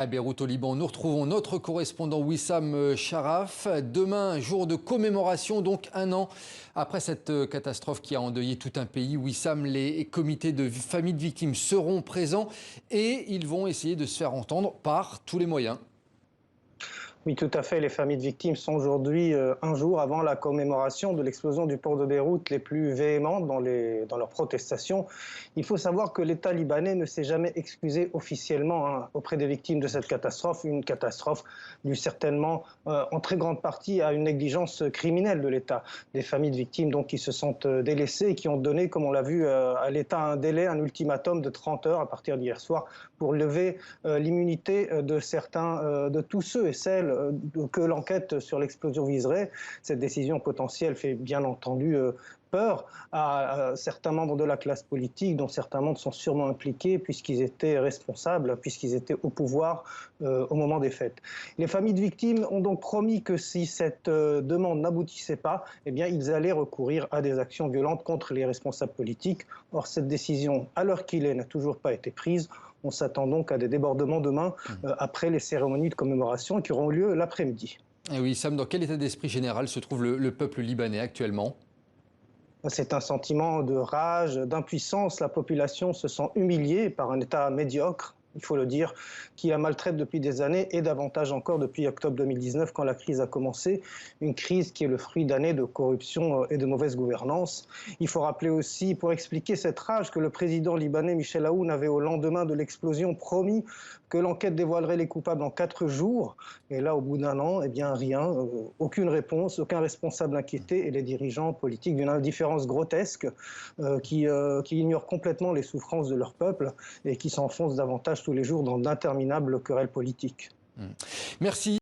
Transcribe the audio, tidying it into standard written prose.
À Beyrouth, au Liban, nous retrouvons notre correspondant Wissam Sharaf. Demain, jour de commémoration, donc 1 an après cette catastrophe qui a endeuillé tout un pays. Wissam, les comités de familles de victimes seront présents et ils vont essayer de se faire entendre par tous les moyens. Oui, tout à fait. Les familles de victimes sont aujourd'hui, un jour avant la commémoration de l'explosion du port de Beyrouth, les plus véhémentes dans leurs protestations. Il faut savoir que l'État libanais ne s'est jamais excusé officiellement auprès des victimes de cette catastrophe, une catastrophe due certainement en très grande partie à une négligence criminelle de l'État. Des familles de victimes donc, qui se sentent délaissées et qui ont donné, comme on l'a vu, à l'État un délai, un ultimatum de 30 heures à partir d'hier soir pour lever l'immunité de certains, de tous ceux et celles que l'enquête sur l'explosion viserait. Cette décision potentielle fait bien entendu peur à certains membres de la classe politique, dont certains membres sont sûrement impliqués puisqu'ils étaient responsables, puisqu'ils étaient au pouvoir au moment des faits. Les familles de victimes ont donc promis que si cette demande n'aboutissait pas, eh bien, ils allaient recourir à des actions violentes contre les responsables politiques. Or, cette décision, à l'heure qu'il est, n'a toujours pas été prise. On s'attend donc à des débordements demain après les cérémonies de commémoration qui auront lieu l'après-midi. Et oui, Sam, dans quel état d'esprit général se trouve le peuple libanais actuellement? C'est un sentiment de rage, d'impuissance. La population se sent humiliée par un État médiocre, il faut le dire, qui la maltraite depuis des années et davantage encore depuis octobre 2019 quand la crise a commencé. Une crise qui est le fruit d'années de corruption et de mauvaise gouvernance. Il faut rappeler aussi, pour expliquer cette rage, que le président libanais Michel Aoun avait au lendemain de l'explosion promis que l'enquête dévoilerait les coupables en 4 jours. Et là, au bout d'un an, eh bien rien, aucune réponse, aucun responsable inquiété et les dirigeants politiques d'une indifférence grotesque qui ignorent complètement les souffrances de leur peuple et qui s'enfoncent davantage tous les jours dans d'interminables querelles politiques. Merci.